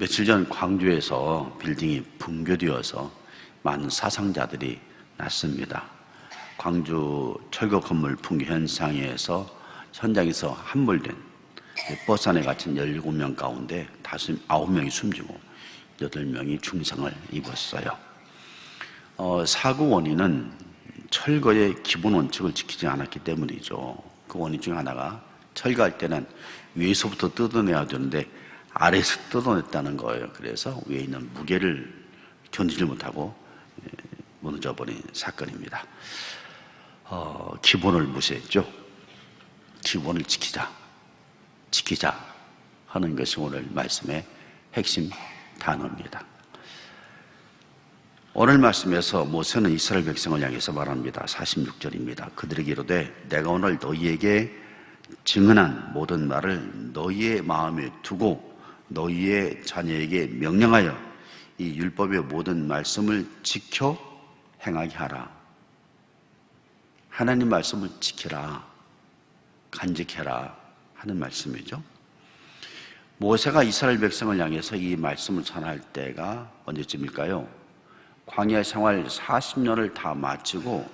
며칠 전 광주에서 빌딩이 붕괴되어서 많은 사상자들이 났습니다. 광주 철거 건물 붕괴 현장에서 함몰된 버스 안에 갇힌 17명 가운데 9명이 숨지고 8명이 중상을 입었어요. 사고 원인은 철거의 기본 원칙을 지키지 않았기 때문이죠. 그 원인 중 하나가 철거할 때는 위에서부터 뜯어내야 되는데 아래에서 뜯어냈다는 거예요. 그래서 위에 있는 무게를 견디지 못하고 무너져버린 사건입니다. 기본을 무시했죠. 기본을 지키자 하는 것이 오늘 말씀의 핵심 단어입니다. 오늘 말씀에서 모세는 이스라엘 백성을 향해서 말합니다. 46절입니다. 그들에게 이르되 내가 오늘 너희에게 증언한 모든 말을 너희의 마음에 두고 너희의 자녀에게 명령하여 이 율법의 모든 말씀을 지켜 행하게 하라. 하나님 말씀을 지키라, 간직해라 하는 말씀이죠. 모세가 이스라엘 백성을 향해서 이 말씀을 전할 때가 언제쯤일까요? 광야 생활 40년을 다 마치고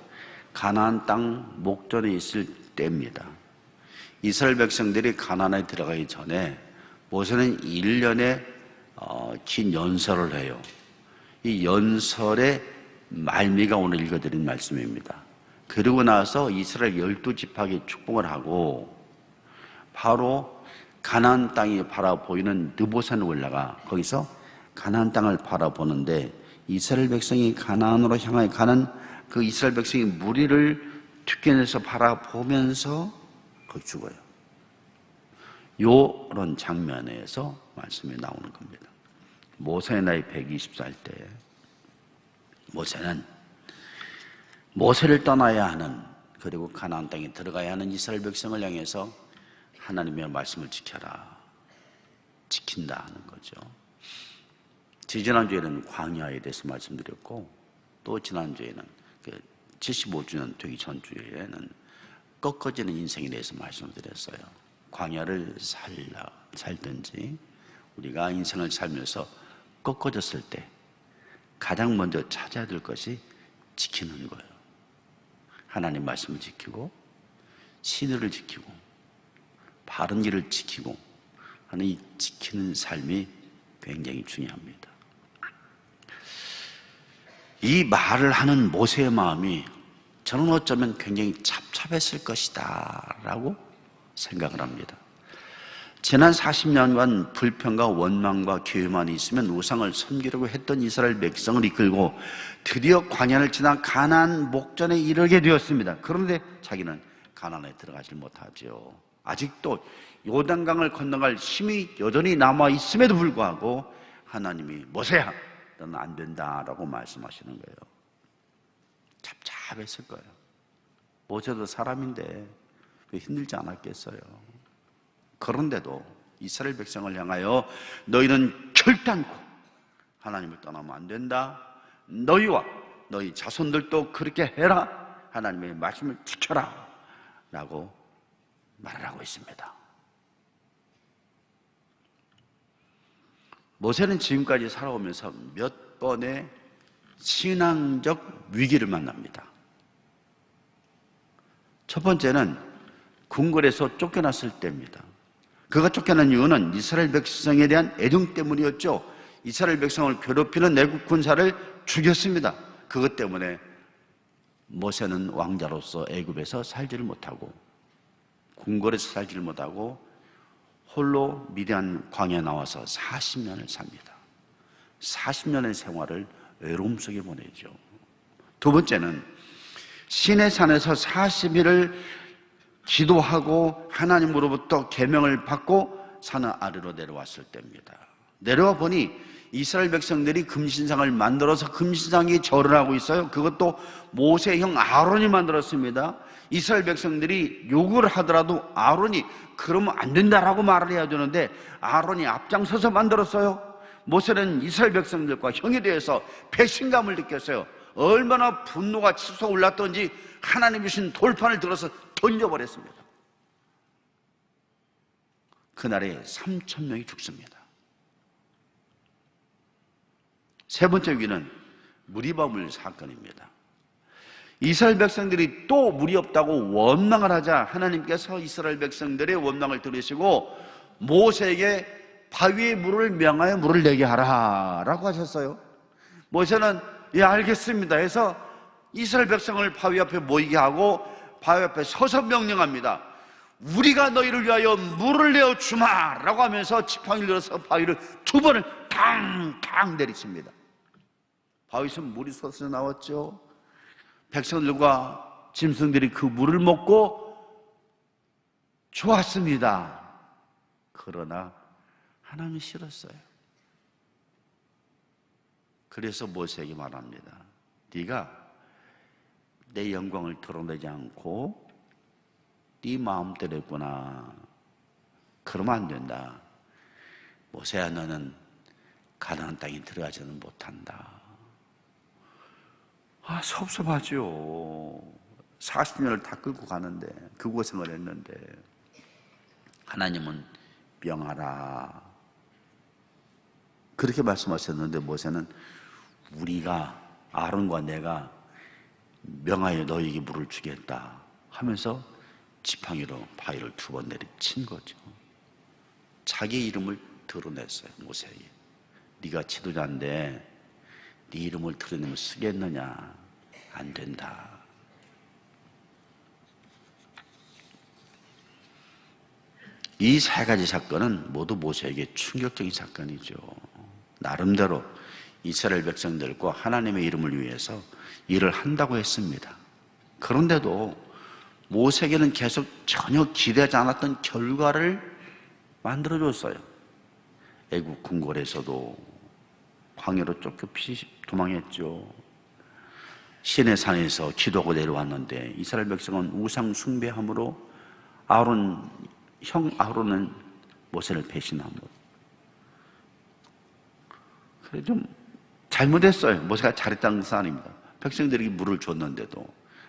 가나안 땅 목전에 있을 때입니다. 이스라엘 백성들이 가나안에 들어가기 전에 모세는 1년의 긴 연설을 해요. 이 연설의 말미가 오늘 읽어드린 말씀입니다. 그러고 나서 이스라엘 12지파에게 축복을 하고 바로 가나안 땅이 바라보이는 느보산에 올라가 거기서 가나안 땅을 바라보는데 이스라엘 백성이 가나안으로 향하여 가는 그 이스라엘 백성이 무리를 뒤편에서 바라보면서 거기 죽어요. 이런 장면에서 말씀이 나오는 겁니다. 모세의 나이 120살 때 모세는 모세를 떠나야 하는 그리고 가나안 땅에 들어가야 하는 이스라엘 백성을 향해서 하나님의 말씀을 지킨다 하는 거죠. 지난주에는 광야에 대해서 말씀드렸고 또 지난주에는 75주년 되기 전주에는 꺾어지는 인생에 대해서 말씀드렸어요. 광야를 살든지 우리가 인생을 살면서 꺾어졌을 때 가장 먼저 찾아야 될 것이 지키는 거예요. 하나님 말씀을 지키고 신의를 지키고 바른 길을 지키고 하는 이 지키는 삶이 굉장히 중요합니다. 이 말을 하는 모세의 마음이 저는 어쩌면 굉장히 잡잡했을 것이다 라고 생각을 합니다. 지난 40년간 불평과 원망과 교회만 있으면 우상을 섬기려고 했던 이스라엘 백성을 이끌고 드디어 광야를 지나 가나안 목전에 이르게 되었습니다. 그런데 자기는 가나안에 들어가질 못하죠. 아직도 요단강을 건너갈 힘이 여전히 남아 있음에도 불구하고 하나님이 모세야 너는 안 된다라고 말씀하시는 거예요. 잡잡했을 거예요. 모세도 사람인데 왜 힘들지 않았겠어요. 그런데도 이스라엘 백성을 향하여 너희는 결단코 하나님을 떠나면 안 된다. 너희와 너희 자손들도 그렇게 해라. 하나님의 말씀을 지켜라 라고 말을 하고 있습니다. 모세는 지금까지 살아오면서 몇 번의 신앙적 위기를 만납니다. 첫 번째는 궁궐에서 쫓겨났을 때입니다. 그가 쫓겨난 이유는 이스라엘 백성에 대한 애정 때문이었죠. 이스라엘 백성을 괴롭히는 애국 군사를 죽였습니다. 그것 때문에 모세는 왕자로서 애굽에서 살지를 못하고 궁궐에서 살지를 못하고 홀로 미디안 광야에 나와서 40년을 삽니다. 40년의 생활을 외로움 속에 보내죠. 두 번째는 시내산에서 40일을 기도하고 하나님으로부터 계명을 받고 산 아래로 내려왔을 때입니다. 내려와 보니 이스라엘 백성들이 금신상을 만들어서 금신상에 절을 하고 있어요. 그것도 모세의 형 아론이 만들었습니다. 이스라엘 백성들이 요구를 하더라도 아론이 그러면 안 된다라고 말을 해야 되는데 아론이 앞장서서 만들었어요. 모세는 이스라엘 백성들과 형에 대해서 배신감을 느꼈어요. 얼마나 분노가 치솟아 올랐던지 하나님이 주신 돌판을 들어서 던져버렸습니다. 그날에 3,000명이 죽습니다. 세 번째 위기는 물이 버물 사건입니다. 이스라엘 백성들이 또 물이 없다고 원망을 하자 하나님께서 이스라엘 백성들의 원망을 들으시고 모세에게 바위에 물을 명하여 물을 내게 하라 라고 하셨어요. 모세는 예 알겠습니다 해서 이스라엘 백성을 바위 앞에 모이게 하고 바위 앞에 서서 명령합니다. 우리가 너희를 위하여 물을 내어주마 라고 하면서 지팡이를 들어서 바위를 두 번을 탕탕 내리칩니다. 바위에서 물이 솟아 나왔죠. 백성들과 짐승들이 그 물을 먹고 좋았습니다. 그러나 하나님이 싫었어요. 그래서 모세에게 말합니다. 네가 내 영광을 드러내지 않고 네 마음대로 했구나. 그러면 안 된다. 모세야 너는 가나안 땅에 들어가지는 못한다. 섭섭하죠. 40년을 다 끌고 가는데 그 고생을 했는데 하나님은 명하라 그렇게 말씀하셨는데 모세는 우리가 아론과 내가 명하여 너에게 물을 주겠다 하면서 지팡이로 바위를 두 번 내리친 거죠. 자기 이름을 드러냈어요. 모세에게. 네가 지도자인데 네 이름을 드러내면 쓰겠느냐? 안 된다. 이 세 가지 사건은 모두 모세에게 충격적인 사건이죠. 나름대로 이스라엘 백성들과 하나님의 이름을 위해서 일을 한다고 했습니다. 그런데도 모세에게는 계속 전혀 기대하지 않았던 결과를 만들어줬어요. 애국 궁궐에서도 광야로 쫓겨 도망했죠. 시내산에서 기도하고 내려왔는데 이스라엘 백성은 우상 숭배함으로 형 아론은 모세를 배신함으로. 그래 좀 잘못했어요. 모세가 잘했다는 것은 아닙니다. 백성들에게 물을 줬는데도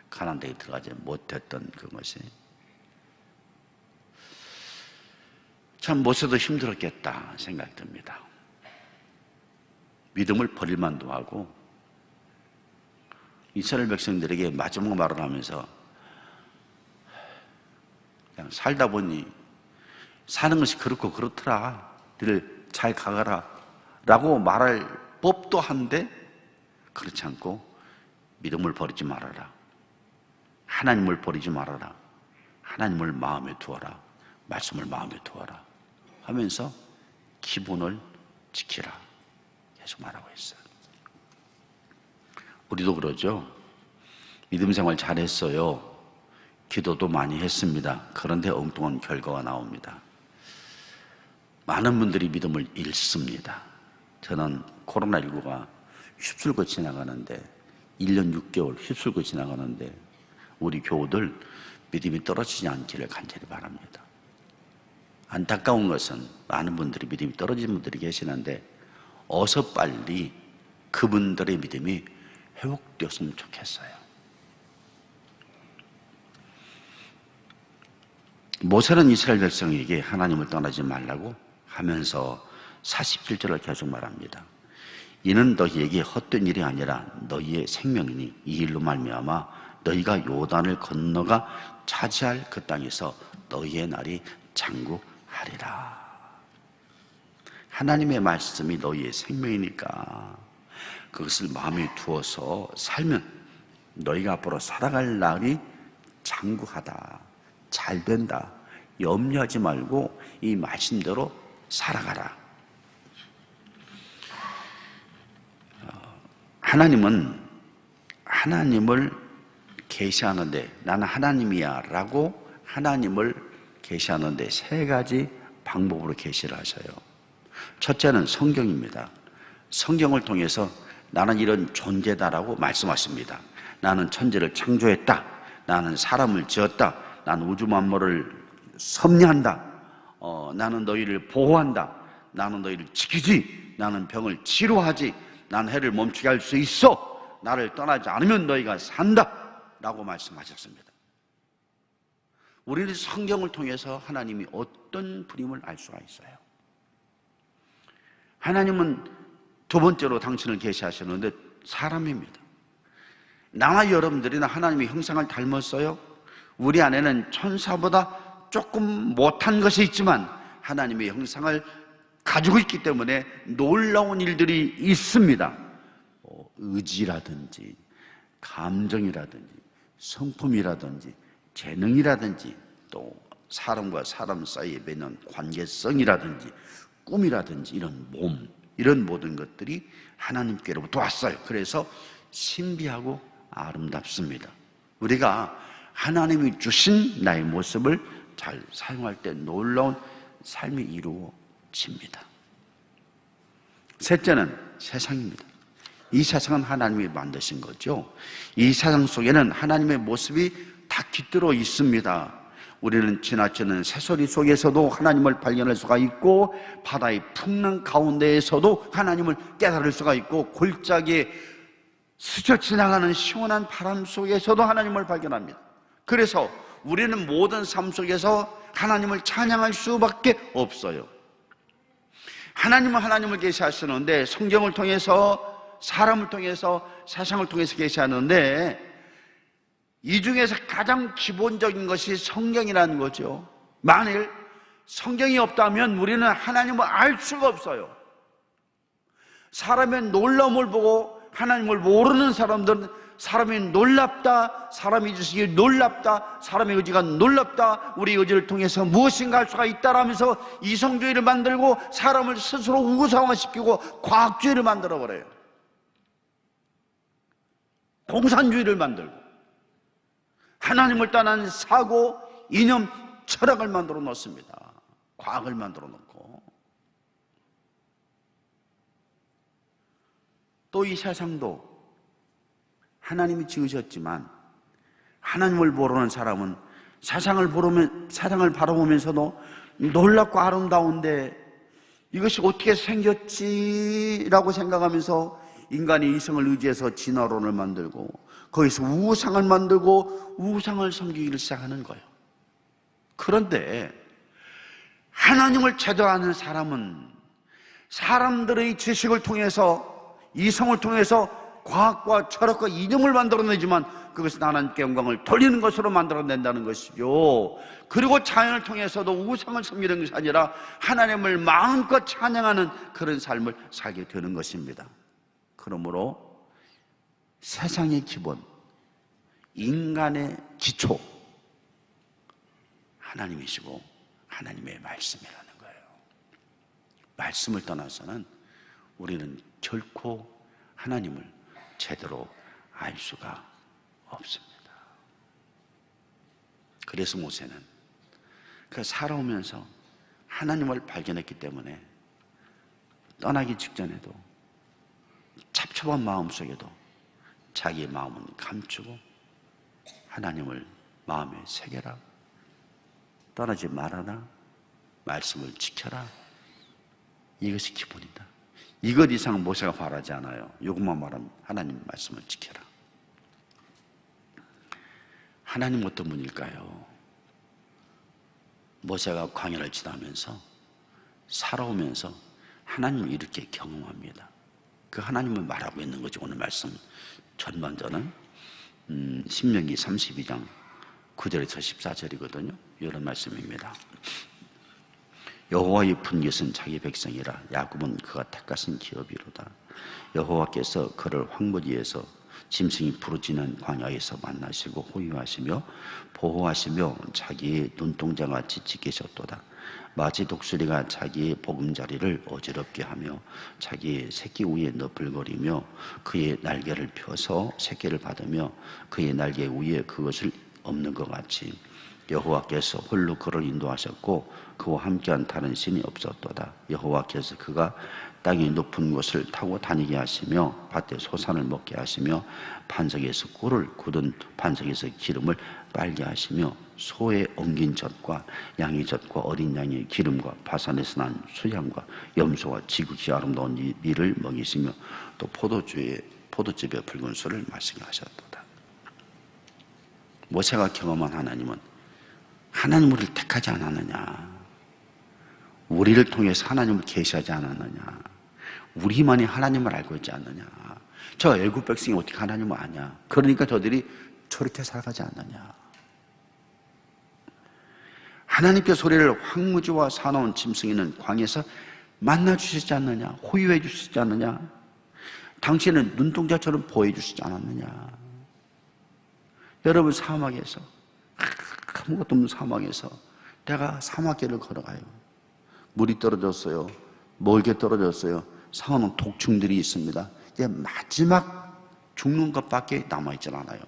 가나안 땅에 들어가지 못했던 그것이 참 모세도 힘들었겠다 생각이 듭니다. 믿음을 버릴 만도 하고 이스라엘 백성들에게 마지막 말을 하면서 그냥 살다 보니 사는 것이 그렇고 그렇더라. 너를 잘 가거라 라고 말할 법도 한데 그렇지 않고 믿음을 버리지 말아라. 하나님을 버리지 말아라. 하나님을 마음에 두어라. 말씀을 마음에 두어라 하면서 기본을 지키라 계속 말하고 있어요. 우리도 그러죠. 믿음 생활 잘했어요. 기도도 많이 했습니다. 그런데 엉뚱한 결과가 나옵니다. 많은 분들이 믿음을 잃습니다. 저는 코로나19가 휩쓸고 지나가는데 1년 6개월 휩쓸고 지나가는데 우리 교우들 믿음이 떨어지지 않기를 간절히 바랍니다. 안타까운 것은 많은 분들이 믿음이 떨어진 분들이 계시는데 어서 빨리 그분들의 믿음이 회복되었으면 좋겠어요. 모세는 이스라엘 백성에게 하나님을 떠나지 말라고 하면서 47절을 계속 말합니다. 이는 너희에게 헛된 일이 아니라 너희의 생명이니 이 일로 말미암아 너희가 요단을 건너가 차지할 그 땅에서 너희의 날이 장구하리라. 하나님의 말씀이 너희의 생명이니까 그것을 마음에 두어서 살면 너희가 앞으로 살아갈 날이 장구하다. 잘 된다. 염려하지 말고 이 말씀대로 살아가라. 하나님은 하나님을 계시하는데 나는 하나님이야 라고 하나님을 계시하는데 세 가지 방법으로 계시를 하셔요. 첫째는 성경입니다. 성경을 통해서 나는 이런 존재다라고 말씀하십니다. 나는 천지를 창조했다. 나는 사람을 지었다. 나는 우주 만물을 섭리한다. 나는 너희를 보호한다. 나는 너희를 지키지. 나는 병을 치료하지. 나는 해를 멈추게 할 수 있어. 나를 떠나지 않으면 너희가 산다 라고 말씀하셨습니다. 우리는 성경을 통해서 하나님이 어떤 분임을 알 수가 있어요. 하나님은 두 번째로 당신을 계시하셨는데 사람입니다. 나와 여러분들이나 하나님의 형상을 닮았어요? 우리 안에는 천사보다 조금 못한 것이 있지만 하나님의 형상을 가지고 있기 때문에 놀라운 일들이 있습니다. 의지라든지 감정이라든지 성품이라든지 재능이라든지 또 사람과 사람 사이에 맺는 관계성이라든지 꿈이라든지 이런 몸, 이런 모든 것들이 하나님께로부터 왔어요. 그래서 신비하고 아름답습니다. 우리가 하나님이 주신 나의 모습을 잘 사용할 때 놀라운 삶이 이루어집니다. 셋째는 세상입니다. 이 세상은 하나님이 만드신 거죠. 이 세상 속에는 하나님의 모습이 다 깃들어 있습니다. 우리는 지나치는 새소리 속에서도 하나님을 발견할 수가 있고 바다의 풍랑 가운데에서도 하나님을 깨달을 수가 있고 골짜기에 스쳐 지나가는 시원한 바람 속에서도 하나님을 발견합니다. 그래서 우리는 모든 삶 속에서 하나님을 찬양할 수밖에 없어요. 하나님은 하나님을 계시하시는데 성경을 통해서 사람을 통해서 세상을 통해서 계시하는데 이 중에서 가장 기본적인 것이 성경이라는 거죠. 만일 성경이 없다면 우리는 하나님을 알 수가 없어요. 사람의 놀라움을 보고 하나님을 모르는 사람들은 사람이 놀랍다, 사람이 주시기 놀랍다, 사람의 의지가 놀랍다, 우리 의지를 통해서 무엇인가 할 수가 있다라면서 이성주의를 만들고 사람을 스스로 우상화시키고 과학주의를 만들어버려요. 공산주의를 만들고 하나님을 떠난 사고, 이념, 철학을 만들어 놓습니다. 과학을 만들어 놓고 또 이 세상도 하나님이 지으셨지만 하나님을 모르는 사람은 세상을 바라보면서도 놀랍고 아름다운데 이것이 어떻게 생겼지라고 생각하면서 인간이 이성을 의지해서 진화론을 만들고 거기서 우상을 만들고 우상을 섬기기를 시작하는 거예요. 그런데 하나님을 제대로 아는 사람은 사람들의 지식을 통해서 이성을 통해서 과학과 철학과 이념을 만들어내지만 그것은 하나님께 영광을 돌리는 것으로 만들어낸다는 것이죠. 그리고 자연을 통해서도 우상을 섬기는 것이 아니라 하나님을 마음껏 찬양하는 그런 삶을 살게 되는 것입니다. 그러므로 세상의 기본, 인간의 기초, 하나님이시고 하나님의 말씀이라는 거예요. 말씀을 떠나서는 우리는 결코 하나님을 제대로 알 수가 없습니다. 그래서 모세는 그 살아오면서 하나님을 발견했기 때문에 떠나기 직전에도 찹찹한 마음 속에도 자기의 마음은 감추고 하나님을 마음에 새겨라, 떠나지 말아라, 말씀을 지켜라. 이것이 기본이다. 이것 이상 모세가 바라지 않아요. 이것만 말하면 하나님 말씀을 지켜라. 하나님 어떤 분일까요? 모세가 광야를 지나면서 살아오면서 하나님을 이렇게 경험합니다. 그 하나님을 말하고 있는 거죠. 오늘 말씀 전반전은 신명기 32장 9절에서 14절이거든요. 이런 말씀입니다. 여호와의 분깃은 자기 백성이라 야곱은 그가 택하신 기업이로다. 여호와께서 그를 황무지에서 짐승이 부르짖는 광야에서 만나시고 호위하시며 보호하시며 자기의 눈동자같이 지키셨도다. 마치 독수리가 자기의 보금자리를 어지럽게 하며 자기의 새끼 위에 너풀거리며 그의 날개를 펴서 새끼를 받으며 그의 날개 위에 그것을 엎는 것 같이 여호와께서 홀로 그를 인도하셨고 그와 함께한 다른 신이 없었도다. 여호와께서 그가 땅의 높은 곳을 타고 다니게 하시며 밭에 소산을 먹게 하시며 반석에서 꿀을 굳은 반석에서 기름을 빨게 하시며 소의 엉긴 젖과 양의 젖과 어린 양의 기름과 바산에서 난 수양과 염소와 지극히 아름다운 밀을 먹이시며 또 포도즙의 붉은 술을 마시게 하셨도다. 모세가 경험한 하나님은 하나님 우리를 택하지 않았느냐, 우리를 통해서 하나님을 계시하지 않았느냐, 우리만이 하나님을 알고 있지 않느냐. 저 애굽 백성이 어떻게 하나님을 아냐. 그러니까 저들이 저렇게 살아가지 않느냐. 하나님께 소리를 황무지와 사나운 짐승이는 광야에서 만나주시지 않느냐. 호유해 주시지 않느냐. 당신은 눈동자처럼 보여주시지 않았느냐. 여러분, 사막에서, 아무것도 없는 사막에서 내가 사막길을 걸어가요. 물이 떨어졌어요. 멀게 떨어졌어요. 상하는 독충들이 있습니다. 이제 마지막 죽는 것밖에 남아있질 않아요.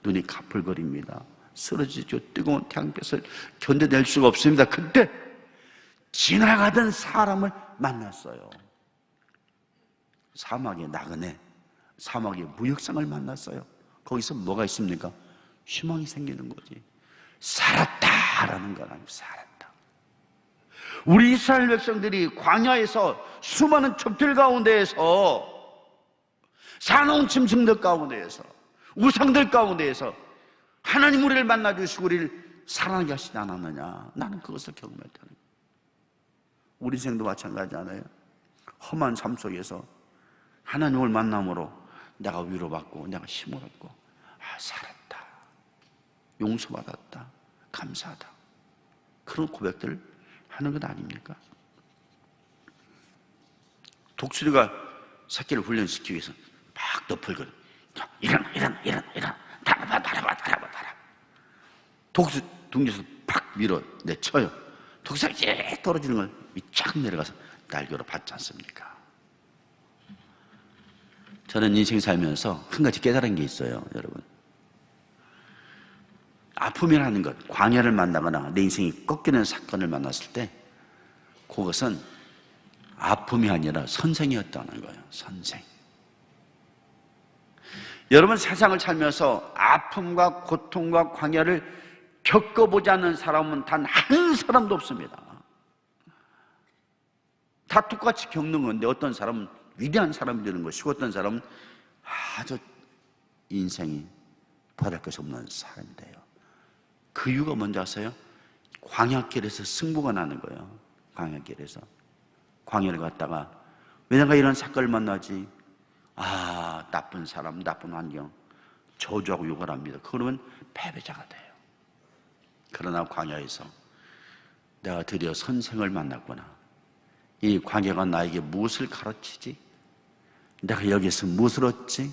눈이 가풀거립니다. 쓰러지죠. 뜨거운 태양볕을 견뎌낼 수가 없습니다. 그때 지나가던 사람을 만났어요. 사막의 나그네, 사막의 무역상을 만났어요. 거기서 뭐가 있습니까? 희망이 생기는 거지. 살았다라는 건 아니고 살았다. 우리 이스라엘 백성들이 광야에서 수많은 적들 가운데에서, 사나운 짐승들 가운데에서, 우상들 가운데에서 하나님 우리를 만나주시고 우리를 살아나게 하시지 않았느냐. 나는 그것을 경험했다는 거예요. 우리 인생도 마찬가지잖아요. 험한 삶 속에서 하나님을 만남으로 내가 위로받고 내가 힘을 얻고, 살았다, 용서받았다, 감사하다, 그런 고백들을 하는 것 아닙니까? 독수리가 새끼를 훈련시키기 위해서 막 너풀거려. 일어나. 달아봐. 독수 둥지에서 팍 밀어 내쳐요. 독수리가 쫙 떨어지는 걸 쫙 내려가서 날개로 받지 않습니까? 저는 인생 살면서 한 가지 깨달은 게 있어요, 여러분. 아픔이라는 것, 광야를 만나거나 내 인생이 꺾이는 사건을 만났을 때 그것은 아픔이 아니라 선생이었다는 거예요. 선생. 여러분, 세상을 살면서 아픔과 고통과 광야를 겪어보지 않는 사람은 단 한 사람도 없습니다. 다 똑같이 겪는 건데 어떤 사람은 위대한 사람이 되는 것이고 어떤 사람은 아주 인생이 바랄 것이 없는 사람이 돼요. 그 이유가 뭔지 아세요? 광야길에서 승부가 나는 거예요. 광야길에서. 광야를 갔다가 왜 내가 이런 사건을 만나지? 나쁜 사람, 나쁜 환경, 저주하고 욕을 합니다. 그러면 패배자가 돼요. 그러나 광야에서 내가 드디어 선생을 만났구나. 이 광야가 나에게 무엇을 가르치지? 내가 여기서 무엇을 얻지?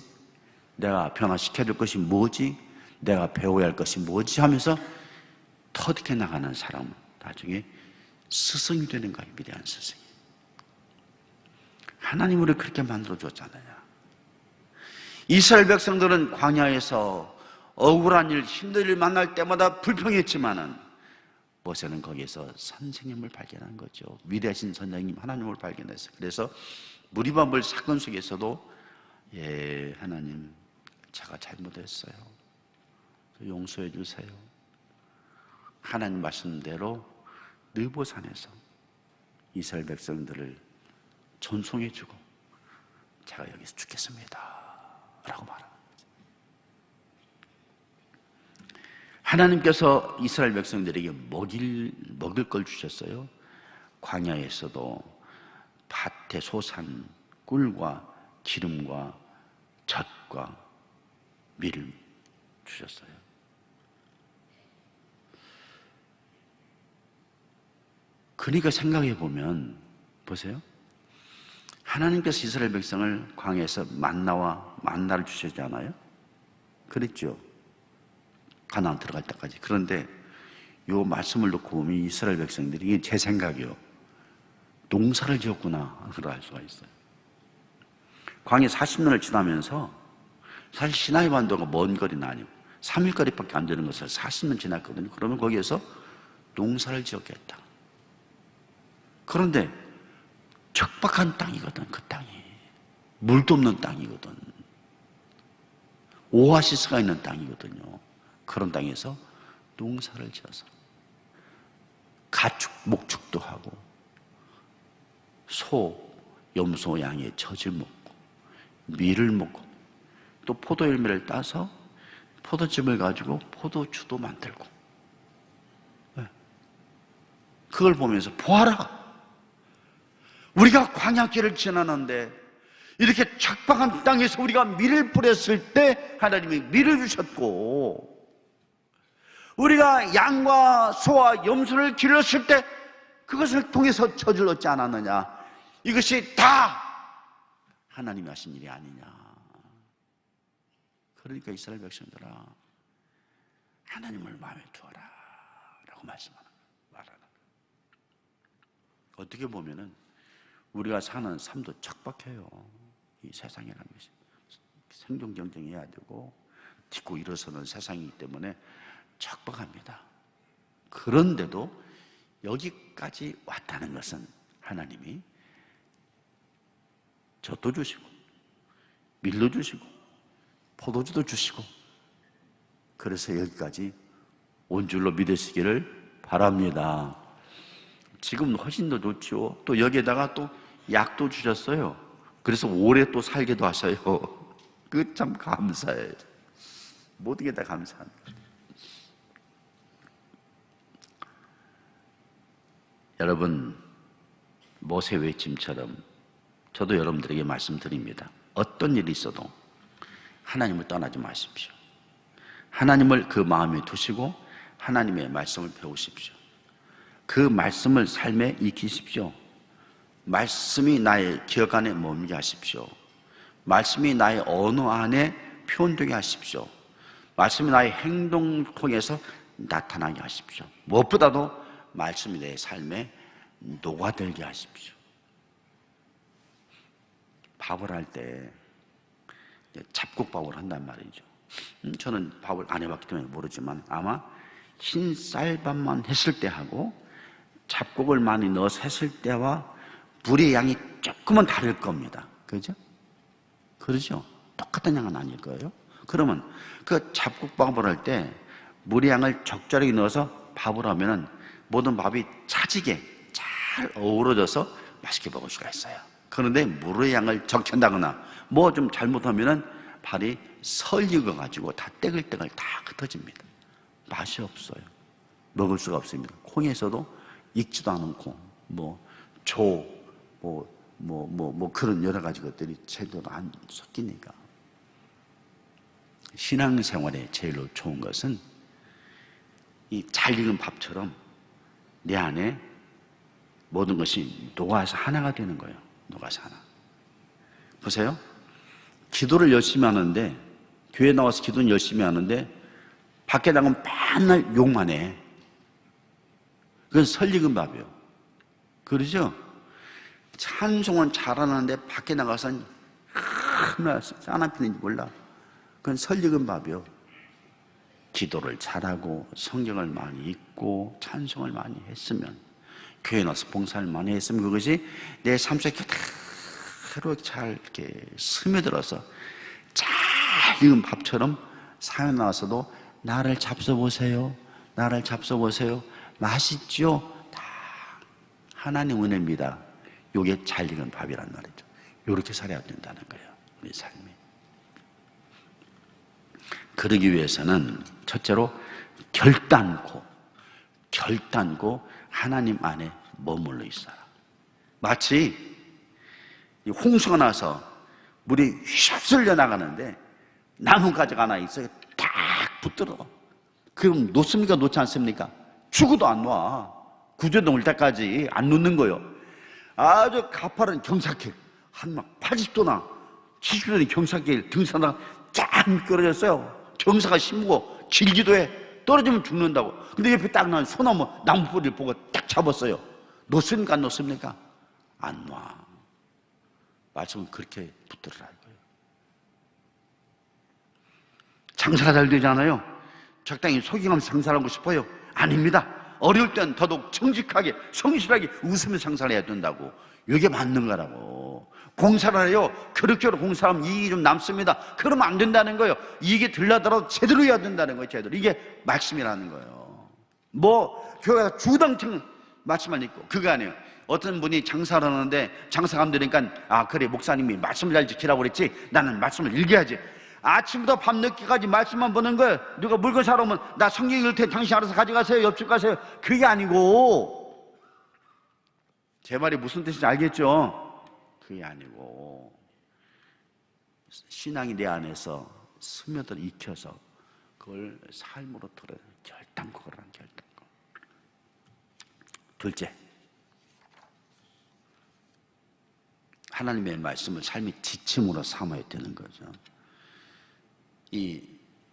내가 변화시켜줄 것이 뭐지? 내가 배워야 할 것이 뭐지? 하면서 터득해 나가는 사람은 나중에 스승이 되는 거예요. 위대한 스승이. 하나님 우리를 그렇게 만들어줬잖아요. 이스라엘 백성들은 광야에서 억울한 일, 힘든 일을 만날 때마다 불평했지만은 모세는 거기에서 선생님을 발견한 거죠. 위대하신 선생님 하나님을 발견했어요. 그래서 무리바물 사건 속에서도 하나님, 제가 잘못했어요. 용서해 주세요. 하나님 말씀대로 느보산에서 이스라엘 백성들을 존송해 주고 제가 여기서 죽겠습니다 라고 말합니다. 하나님께서 이스라엘 백성들에게 먹일 걸 주셨어요. 광야에서도 밭에 솟은 꿀과 기름과 젖과 밀을 주셨어요. 그러니까 생각해 보면 보세요. 하나님께서 이스라엘 백성을 광야에서 만나를 주셨잖아요. 그랬죠. 가나안 들어갈 때까지. 그런데 이 말씀을 놓고 보면 이스라엘 백성들이, 이게 제 생각이요, 농사를 지었구나 그걸 알 수가 있어요. 광야 40년을 지나면서 사실 시나이 반도가 먼 거리는 아니고 3일거리밖에 안 되는 것을 40년 지났거든요. 그러면 거기에서 농사를 지었겠다. 그런데 척박한 땅이거든. 그 땅이 물도 없는 땅이거든. 오아시스가 있는 땅이거든요. 그런 땅에서 농사를 지어서 가축, 목축도 하고 소, 염소, 양의 젖을 먹고 밀을 먹고 또 포도 열매를 따서 포도즙을 가지고 포도주도 만들고, 그걸 보면서 보아라, 우리가 광야길을 지나는데 이렇게 척박한 땅에서 우리가 밀을 뿌렸을 때 하나님이 밀을 주셨고, 우리가 양과 소와 염소를 길렀을 때 그것을 통해서 저주를 얻지 않았느냐? 이것이 다 하나님이 하신 일이 아니냐? 그러니까 이스라엘 백성들아, 하나님을 마음에 두어라 라고 말하는 거예요. 어떻게 보면은 우리가 사는 삶도 척박해요. 이 세상이라는 것이 생존 경쟁해야 되고 딛고 일어서는 세상이기 때문에 척박합니다. 그런데도 여기까지 왔다는 것은 하나님이 젖도 주시고 밀도 주시고 포도주도 주시고, 그래서 여기까지 온 줄로 믿으시기를 바랍니다. 지금 훨씬 더 좋죠. 또 여기에다가 또 약도 주셨어요. 그래서 오래 또 살기도 하셔요. 그 참 감사해요. 모든 게 다 감사합니다. 여러분, 모세 외침처럼 저도 여러분들에게 말씀드립니다. 어떤 일이 있어도 하나님을 떠나지 마십시오. 하나님을 그 마음에 두시고 하나님의 말씀을 배우십시오. 그 말씀을 삶에 익히십시오. 말씀이 나의 기억 안에 머물게 하십시오. 말씀이 나의 언어 안에 표현되게 하십시오. 말씀이 나의 행동 통해서 나타나게 하십시오. 무엇보다도 말씀이 내 삶에 녹아들게 하십시오. 밥을 할 때 잡곡밥을 한단 말이죠. 저는 밥을 안 해봤기 때문에 모르지만 아마 흰 쌀밥만 했을 때 하고 잡곡을 많이 넣어서 했을 때와 물의 양이 조금은 다를 겁니다. 그죠? 그러죠? 똑같은 양은 아닐 거예요. 그러면 그 잡곡밥을 할 때 물의 양을 적절하게 넣어서 밥을 하면은 모든 밥이 차지게 잘 어우러져서 맛있게 먹을 수가 있어요. 그런데 물의 양을 적게 한다거나 뭐 좀 잘못하면은 밥이 설익어가지고 다 떼글떼글 다 흩어집니다. 맛이 없어요. 먹을 수가 없습니다. 콩에서도 익지도 않은 콩, 그런 여러 가지 것들이 제대로 안 섞이니까. 신앙생활에 제일 좋은 것은 이 잘 익은 밥처럼 내 안에 모든 것이 녹아서 하나가 되는 거예요. 녹아서 하나. 보세요. 기도를 열심히 하는데, 교회 나와서 기도는 열심히 하는데 밖에 나가면 맨날 욕만 해. 그건 설익은 밥이에요. 그러죠? 찬송은 잘하는데 밖에 나가서는 얼마나 짠한편인지 몰라. 그건 설익은 밥이에요. 기도를 잘하고 성경을 많이 읽고 찬송을 많이 했으면, 교회 나와서 봉사를 많이 했으면 그것이 내 삶 속에 그대로 잘 이렇게 스며들어서 잘 익은 밥처럼 사연 나와서도 나를 잡숴보세요. 나를 잡숴보세요. 맛있죠? 다 하나님 은혜입니다. 요게 잘 익은 밥이란 말이죠. 요렇게 살아야 된다는 거예요. 우리 삶이. 그러기 위해서는 첫째로 결단코 하나님 안에 머물러 있어라. 마치 홍수가 나서 물이 휩쓸려 나가는데 나뭇가지가 하나 있어요. 딱 붙들어. 그럼 놓습니까? 놓지 않습니까? 죽어도 안 놔. 구조동 올 때까지 안 놓는 거예요. 아주 가파른 경사길, 한 막 80도나 70도의 경사길 등산하다가 쫙 미끄러졌어요. 경사가 심고 질기도 해. 떨어지면 죽는다고. 근데 옆에 딱 난 소나무 나무뿌리를 보고 딱 잡았어요. 놓습니까? 안 놓습니까? 안 놔. 말씀은 그렇게 붙들으라는 거예요. 장사가 잘 되잖아요. 적당히 속이면서 장사를 하고 싶어요? 아닙니다. 어려울 땐 더더욱 정직하게 성실하게 웃으며 장사를 해야 된다고. 이게 맞는 거라고. 공사를 해요. 그럭저럭 공사하면 이익이 좀 남습니다. 그러면 안 된다는 거예요. 이익이 들려더라도 제대로 해야 된다는 거예요. 제대로. 이게 말씀이라는 거예요. 교회가 주당청 말씀을 읽고 그거 아니에요. 어떤 분이 장사를 하는데 장사가 안 되니까 그래 목사님이 말씀을 잘 지키라고 그랬지 나는 말씀을 읽어야지. 아침부터 밤늦게까지 말씀만 보는 거예요. 누가 물건 사러 오면 나 성경 읽을 테 당신 알아서 가져가세요. 옆집 가세요. 그게 아니고, 제 말이 무슨 뜻인지 알겠죠? 그게 아니고 신앙이 내 안에서 스며들어 익혀서 그걸 삶으로 드러내 결단코 그러는 결단코. 둘째, 하나님의 말씀을 삶의 지침으로 삼아야 되는 거죠. 이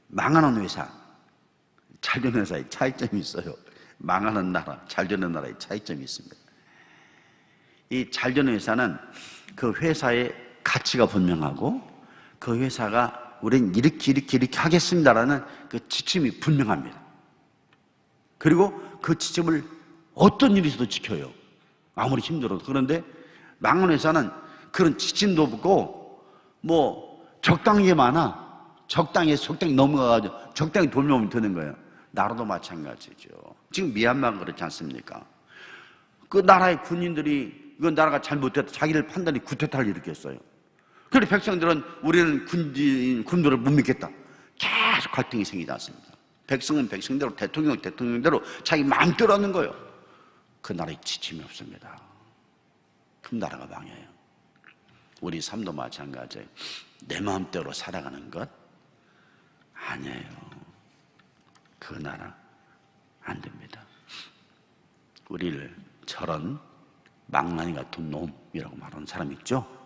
망하는 회사, 잘 되는 회사에 차이점이 있어요. 망하는 나라, 잘 되는 나라에 차이점이 있습니다. 이 잘 되는 회사는 그 회사의 가치가 분명하고 그 회사가 우리는 이렇게 하겠습니다라는 그 지침이 분명합니다. 그리고 그 지침을 어떤 일이 있어도 지켜요. 아무리 힘들어도. 그런데 망한 회사는 그런 지침도 없고 적당히 많아. 적당히 넘어가가지고 적당히 돌려오면 되는 거예요. 나라도 마찬가지죠. 지금 미얀마가 그렇지 않습니까? 그 나라의 군인들이 이건 나라가 잘못됐다 자기들 판단이 구태타를 일으켰어요. 그런데 백성들은 우리는 군대를 못 믿겠다. 계속 갈등이 생기지 않습니다. 백성은 백성대로, 대통령은 대통령대로 자기 마음대로 하는 거예요. 그 나라에 지침이 없습니다. 그럼 나라가 망해요. 우리 삶도 마찬가지예요. 내 마음대로 살아가는 것 아니에요. 그 나라 안 됩니다. 우리를 저런 망나니 같은 놈이라고 말하는 사람 있죠?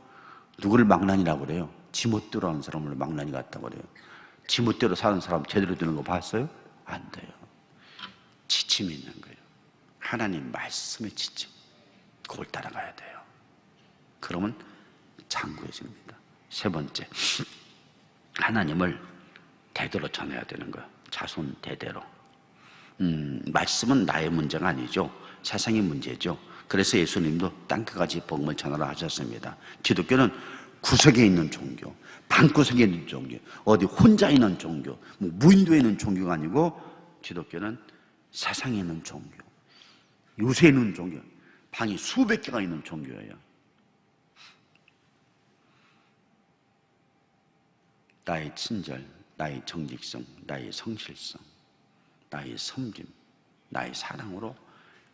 누구를 망나니라고 그래요? 지멋대로 하는 사람을 망나니 같다고 그래요. 지멋대로 사는 사람 제대로 되는 거 봤어요? 안 돼요. 지침이 있는 거예요. 하나님 말씀의 지침. 그걸 따라가야 돼요. 그러면 장구해집니다. 세 번째, 하나님을 대대로 전해야 되는 거예요. 자손 대대로. 말씀은 나의 문제가 아니죠. 세상의 문제죠. 그래서 예수님도 땅끝까지 복음을 전하라 하셨습니다. 기독교는 구석에 있는 종교, 방구석에 있는 종교, 어디 혼자 있는 종교, 무인도에 있는 종교가 아니고 기독교는 세상에 있는 종교, 요새에 있는 종교, 방이 수백 개가 있는 종교예요. 나의 친절, 나의 정직성, 나의 성실성, 나의 섬김, 나의 사랑으로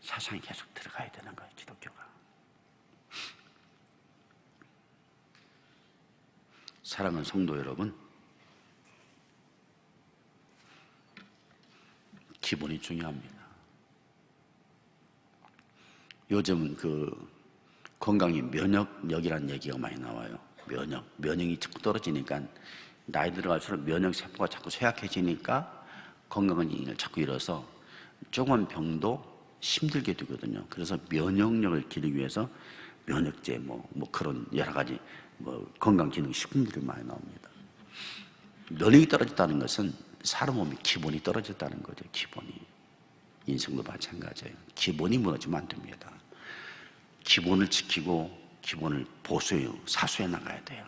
세상에 계속 들어가야 되는 거예요, 기독교가. 사랑하는 성도 여러분, 기본이 중요합니다. 요즘은 건강이 면역력이라는 얘기가 많이 나와요. 면역이 자꾸 떨어지니까 나이 들어갈수록 면역세포가 자꾸 쇠약해지니까 건강을 자꾸 잃어서 조그만 병도 힘들게 되거든요. 그래서 면역력을 기르기 위해서 면역제 그런 여러 가지 건강기능식품들이 많이 나옵니다. 면역이 떨어졌다는 것은 사람 몸의 기본이 떨어졌다는 거죠. 기본이. 인생도 마찬가지예요. 기본이 무너지면 안 됩니다. 기본을 지키고 기본을 사수해 나가야 돼요.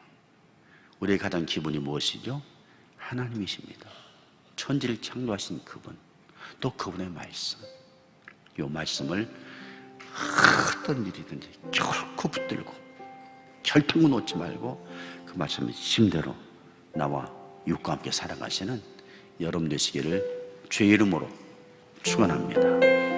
우리의 가장 기본이 무엇이죠? 하나님이십니다. 천지를 창조하신 그분, 또 그분의 말씀. 이 말씀을 어떤 일이든지 결코 붙들고 결통을 놓지 말고 그 말씀의 힘대로 나와 육과 함께 살아가시는 여러분 되시기를 주의 이름으로 축원합니다.